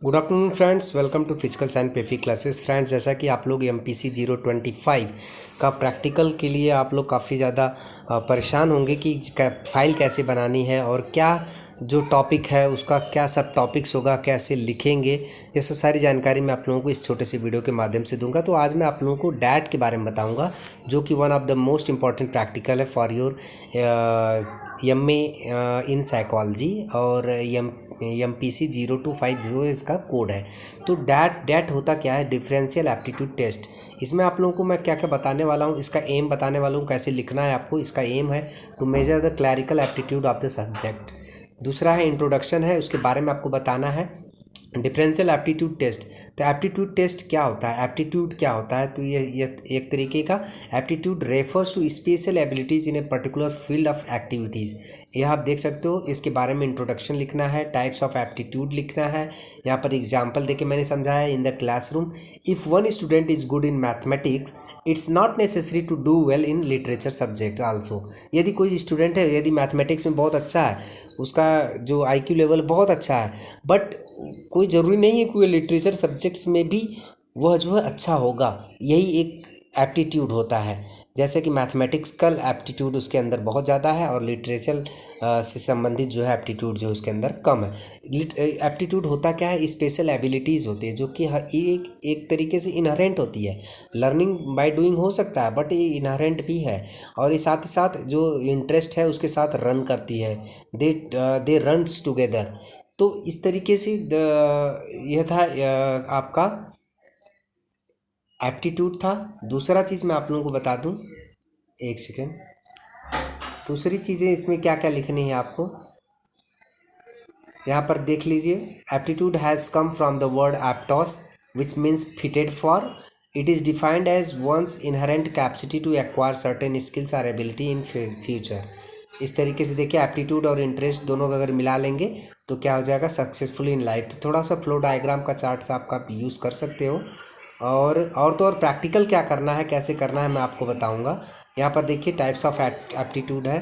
Good afternoon friends, welcome to physical science पेफी classes. Friends, जैसा कि आप लोग MPC 025 का प्रैक्टिकल के लिए आप लोग काफ़ी ज़्यादा परेशान होंगे कि फाइल कैसे बनानी है और क्या जो टॉपिक है उसका क्या सब टॉपिक्स होगा, कैसे लिखेंगे, ये सब सारी जानकारी मैं आप लोगों को इस छोटे से वीडियो के माध्यम से दूंगा। तो आज मैं आप लोगों को डैट के बारे में बताऊंगा, जो कि one of the most important practical है for your MA in psychology और MPC 025 जो इसका कोड है। तो डैट होता क्या है? Differential aptitude test. इसमें आप लोगों को मैं क्या क्या बताने वाला हूँ, इसका एम बताने वाला हूँ, कैसे लिखना है आपको। इसका एम है to measure the clerical aptitude of the subject. दूसरा है इंट्रोडक्शन है, उसके बारे में आपको बताना है। डिफरेंशियल एप्टीट्यूड टेस्ट, तो एप्टीट्यूड टेस्ट क्या होता है, एप्टीट्यूड क्या होता है? तो ये एक तरीके का aptitude refers to special abilities in a particular field of activities. यह आप देख सकते हो, इसके बारे में इंट्रोडक्शन लिखना है, टाइप्स ऑफ एप्टीट्यूड लिखना है। यहाँ पर एग्जाम्पल देके मैंने समझाया है। In the classroom, if one student is good in mathematics, it's not necessary to do well in literature subject also. यदि कोई स्टूडेंट है, यदि मैथमेटिक्स में बहुत अच्छा है, उसका जो IQ लेवल बहुत अच्छा है, बट कोई ज़रूरी नहीं है कि लिटरेचर सब्जेक्ट्स में भी वह जो है अच्छा होगा। यही एक एप्टीट्यूड होता है। जैसे कि मैथमेटिक्सकल एप्टीट्यूड उसके अंदर बहुत ज़्यादा है और लिटरेचर से संबंधित जो है एप्टीट्यूड जो उसके अंदर कम है। एप्टीट्यूड होता क्या है? स्पेशल एबिलिटीज़ होती है, जो कि एक तरीके से इनहेरेंट होती है। लर्निंग बाय डूइंग हो सकता है, बट ये इनहेरेंट भी है। और ये साथ ही साथ जो इंटरेस्ट है उसके साथ रन करती है। दे रन्स टुगेदर। तो इस तरीके से यह था आपका एप्टीट्यूड था। दूसरा चीज़ मैं आप लोगों को बता दूं, एक सेकेंड। दूसरी चीज़ें इसमें क्या क्या लिखनी है आपको, यहाँ पर देख लीजिए। Aptitude has come from the word aptos which means fitted for. It is defined as one's inherent capacity to acquire certain skills और एबिलिटी इन फ्यूचर। इस तरीके से देखिए, एप्टीट्यूड और इंटरेस्ट दोनों का अगर मिला लेंगे तो क्या हो जाएगा? Successful in life. तो थोड़ा सा फ्लो डायग्राम का चार्ट से आपका यूज़ कर सकते हो। और तो और प्रैक्टिकल क्या करना है, कैसे करना है, मैं आपको बताऊंगा। यहाँ पर देखिए, टाइप्स ऑफ एप्टीट्यूड है।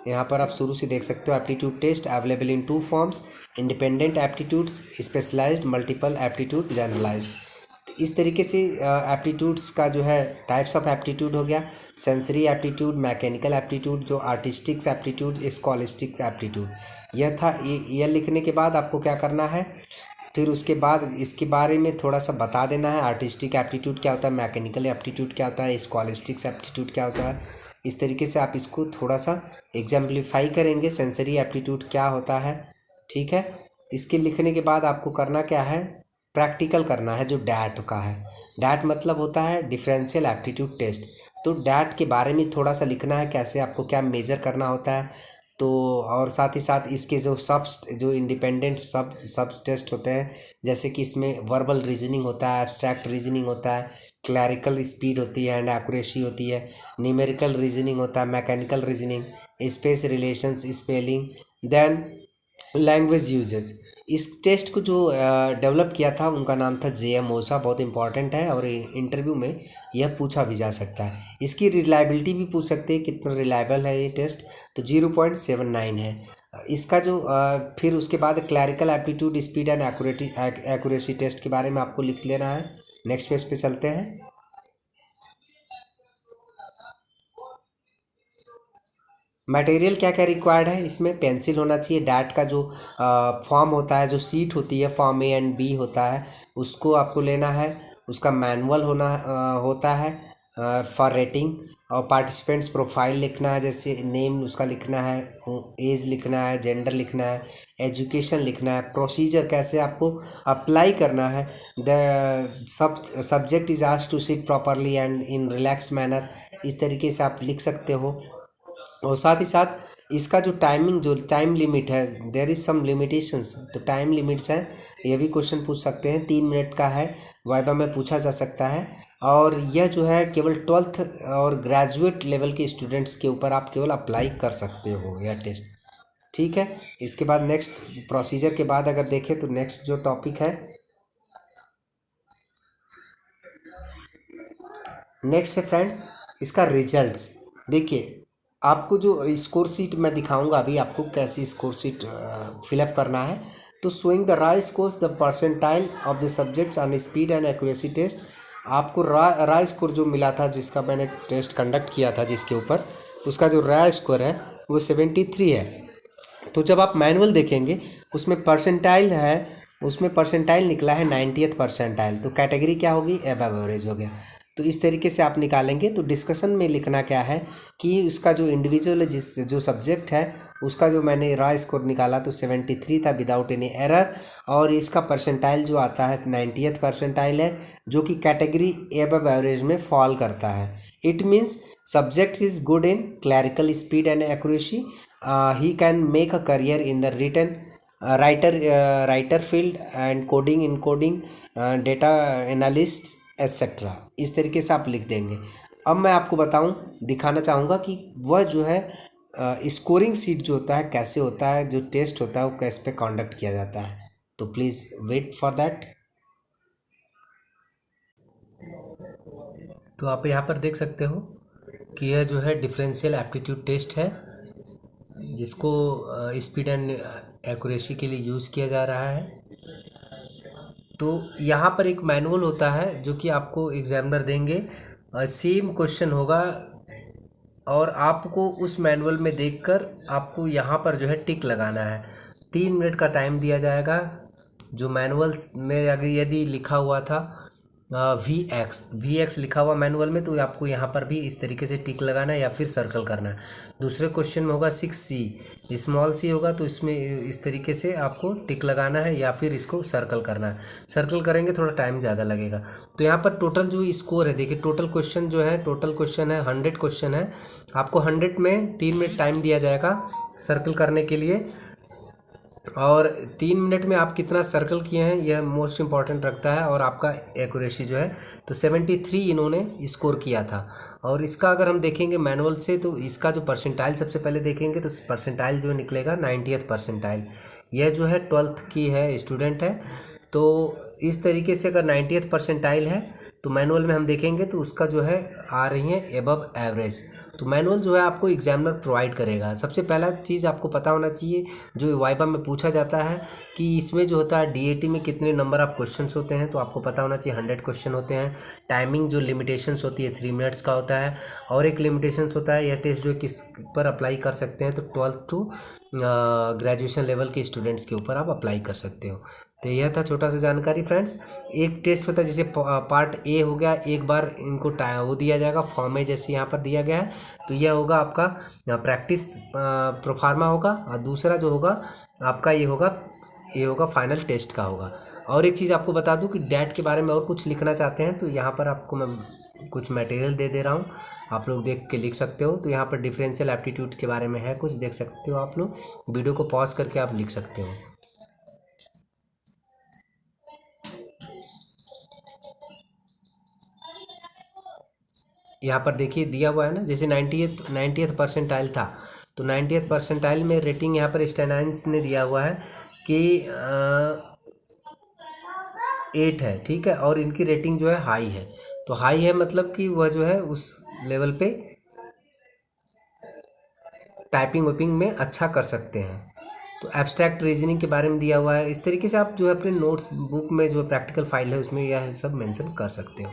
यहाँ पर आप शुरू से देख सकते हो। Aptitude test available in 2 forms: independent aptitudes, specialised, multiple aptitude, generalised. इस तरीके से एप्टीट्यूड्स का जो है टाइप्स ऑफ एप्टीट्यूड हो गया। सेंसरी एप्टीट्यूड, मैकेनिकल एप्टीट्यूड, जो आर्टिस्टिक्स एप्टीट्यूड, स्कॉलिस्टिक्स एप्टीट्यूड। यह था। यह लिखने के बाद आपको क्या करना है, फिर उसके बाद इसके बारे में थोड़ा सा बता देना है। आर्टिस्टिक एप्टीट्यूड क्या होता है, मैकेनिकल एप्टीट्यूड क्या होता है, स्कॉलिस्टिक्स एप्टीट्यूड क्या होता है। इस तरीके से आप इसको थोड़ा सा एग्जाम्पलीफाई करेंगे। सेंसरी एप्टीट्यूड क्या होता है, ठीक है। इसके लिखने के बाद आपको करना क्या है, प्रैक्टिकल करना है, जो डैट का है। डैट मतलब होता है डिफरेंशियल एप्टीट्यूड टेस्ट। तो डैट के बारे में थोड़ा सा लिखना है, कैसे आपको क्या मेजर करना होता है। तो और साथ ही साथ इसके जो इंडिपेंडेंट सब टेस्ट होते हैं, जैसे कि इसमें वर्बल रीजनिंग होता है, एब्स्ट्रैक्ट रीजनिंग होता है, क्लैरिकल स्पीड होती है एंड एक्यूरेसी होती है, न्यूमेरिकल रीजनिंग होता है, mechanical reasoning, space relations, spelling, then language uses. इस टेस्ट को जो डेवलप किया था उनका नाम था JM ओसा। बहुत इंपॉर्टेंट है और इंटरव्यू में यह पूछा भी जा सकता है। इसकी रिलायबिलिटी भी पूछ सकते हैं, कितना रिलायबल है ये टेस्ट। तो 0.79 है इसका जो फिर उसके बाद clerical aptitude, speed and accuracy test के बारे में आपको लिख लेना है। नेक्स्ट पेज पे चलते हैं। मटेरियल क्या क्या रिक्वायर्ड है, इसमें पेंसिल होना चाहिए। डैट का जो फॉर्म होता है, जो सीट होती है, फॉर्म A and B होता है, उसको आपको लेना है। उसका मैनुअल होता है फॉर रेटिंग। और पार्टिसिपेंट्स प्रोफाइल लिखना है, जैसे नेम उसका लिखना है, एज लिखना है, जेंडर लिखना है, एजुकेशन लिखना है, प्रोसीजर कैसे आपको अप्लाई करना है। The subject is asked to sit properly and in relaxed manner. इस तरीके से आप लिख सकते हो। और साथ ही साथ इसका जो टाइम लिमिट है, देयर इज सम लिमिटेशंस। तो टाइम लिमिट्स हैं, ये भी क्वेश्चन पूछ सकते हैं। 3 मिनट का है, वाइवा में पूछा जा सकता है। और यह जो है केवल 12th और ग्रेजुएट लेवल के स्टूडेंट्स के ऊपर आप केवल अप्लाई कर सकते हो यह टेस्ट, ठीक है। इसके बाद नेक्स्ट प्रोसीजर के बाद अगर देखें तो नेक्स्ट जो टॉपिक है, नेक्स्ट है फ्रेंड्स इसका रिजल्ट्स। देखिए, आपको जो स्कोर शीट मैं दिखाऊंगा अभी आपको, कैसी स्कोर शीट फिलअप करना है। तो showing the raw scores the percentile of the subjects on speed and accuracy test, आपको राय स्कोर जो मिला था, जिसका मैंने टेस्ट कंडक्ट किया था जिसके ऊपर, उसका जो राय स्कोर है वो 73 है। तो जब आप मैनुअल देखेंगे उसमें परसेंटाइल है, उसमें परसेंटाइल निकला है 90th परसेंटाइल, तो कैटेगरी क्या होगी, अबव एवरेज हो गया। तो इस तरीके से आप निकालेंगे। तो डिस्कशन में लिखना क्या है कि उसका जो इंडिविजुअल है, जिस जो सब्जेक्ट है, उसका जो मैंने राय स्कोर निकाला तो 73 था विदाउट एनी एरर, और इसका परसेंटाइल जो आता है 90th परसेंटाइल है, जो कि कैटेगरी अबव एवरेज में फॉल करता है। It means subject is good in clerical speed and accuracy, he can make a career in the written writer field and coding encoding data analysts etc। इस तरीके से आप लिख देंगे। अब मैं आपको दिखाना चाहूँगा कि वह जो है स्कोरिंग सीट जो होता है कैसे होता है, जो टेस्ट होता है वो कैसे पे कंडक्ट किया जाता है। तो प्लीज़ वेट फॉर दैट। तो आप यहाँ पर देख सकते हो कि यह जो है डिफरेंशियल एप्टीट्यूड टेस्ट है, जिसको स्पीड एंड एक्यूरेसी के लिए यूज़ किया जा रहा है। तो यहाँ पर एक मैनुअल होता है जो कि आपको एग्जामिनर देंगे, सेम क्वेश्चन होगा, और आपको उस मैनुअल में देखकर आपको यहाँ पर जो है टिक लगाना है। 3 मिनट का टाइम दिया जाएगा। जो मैनुअल में अगर यदि लिखा हुआ था वी एक्स लिखा हुआ मैनुअल में, तो आपको यहाँ पर भी इस तरीके से टिक लगाना है या फिर सर्कल करना है। दूसरे क्वेश्चन में होगा 6C, स्मॉल सी होगा, तो इसमें इस तरीके से आपको टिक लगाना है या फिर इसको सर्कल करना है। सर्कल करेंगे थोड़ा टाइम ज़्यादा लगेगा। तो यहाँ पर टोटल जो स्कोर है, देखिए टोटल क्वेश्चन जो है, टोटल क्वेश्चन है 100 क्वेश्चन है। आपको 100 में 3 मिनट टाइम दिया जाएगा सर्कल करने के लिए, और 3 मिनट में आप कितना सर्कल किए हैं यह मोस्ट इम्पॉर्टेंट रखता है। और आपका एक्यूरेसी जो है तो 73 इन्होंने स्कोर किया था। और इसका अगर हम देखेंगे मैनुअल से, तो इसका जो परसेंटाइल सबसे पहले देखेंगे तो परसेंटाइल जो निकलेगा 90th परसेंटाइल। यह जो है 12th की है, स्टूडेंट है। तो इस तरीके से अगर 90th परसेंटाइल है तो मैनुअल में हम देखेंगे तो उसका जो है आ रही है एबव एवरेज। तो मैनुअल जो है आपको एग्जामिनर प्रोवाइड करेगा। सबसे पहला चीज़ आपको पता होना चाहिए, जो वाइवा में पूछा जाता है कि इसमें जो होता है डीएटी में कितने नंबर ऑफ क्वेश्चंस होते हैं, तो आपको पता होना चाहिए 100 क्वेश्चन होते हैं। टाइमिंग जो लिमिटेशंस होती है 3 मिनट्स का होता है। और एक लिमिटेशंस होता है, यह टेस्ट जो किस पर अप्लाई कर सकते हैं, तो 12th टू ग्रेजुएशन लेवल के स्टूडेंट्स के ऊपर आप अप्लाई कर सकते हो। तो यह था छोटा सा जानकारी फ्रेंड्स। एक टेस्ट होता है जैसे पार्ट ए हो गया, एक बार इनको वो दिया जाएगा फॉर्म में जैसे यहाँ पर दिया गया है, तो यह होगा आपका प्रैक्टिस प्रोफार्मा होगा। और दूसरा जो होगा आपका ये होगा फाइनल टेस्ट का होगा। और एक चीज़ आपको बता दूं कि डैट के बारे में और कुछ लिखना चाहते हैं तो यहाँ पर आपको मैं कुछ मटेरियल दे रहा हूँ, आप लोग देख के लिख सकते हो। तो यहाँ पर डिफरेंशियल एप्टीट्यूड के बारे में है कुछ, देख सकते हो आप लोग, वीडियो को पॉज करके आप लिख सकते हो। यहाँ पर देखिए दिया हुआ है ना, जैसे 90th परसेंटाइल था, तो 90th परसेंटाइल में रेटिंग यहाँ पर स्टेनाइंस ने दिया हुआ है कि 8 है, ठीक है। और इनकी रेटिंग जो है हाई है, तो हाई है मतलब कि वह जो है उस लेवल पे टाइपिंग वाइपिंग में अच्छा कर सकते हैं। तो एब्स्ट्रैक्ट रीजनिंग के बारे में दिया हुआ है। इस तरीके से आप जो है अपने नोट्स बुक में जो प्रैक्टिकल फाइल है उसमें यह सब मेंशन कर सकते हो।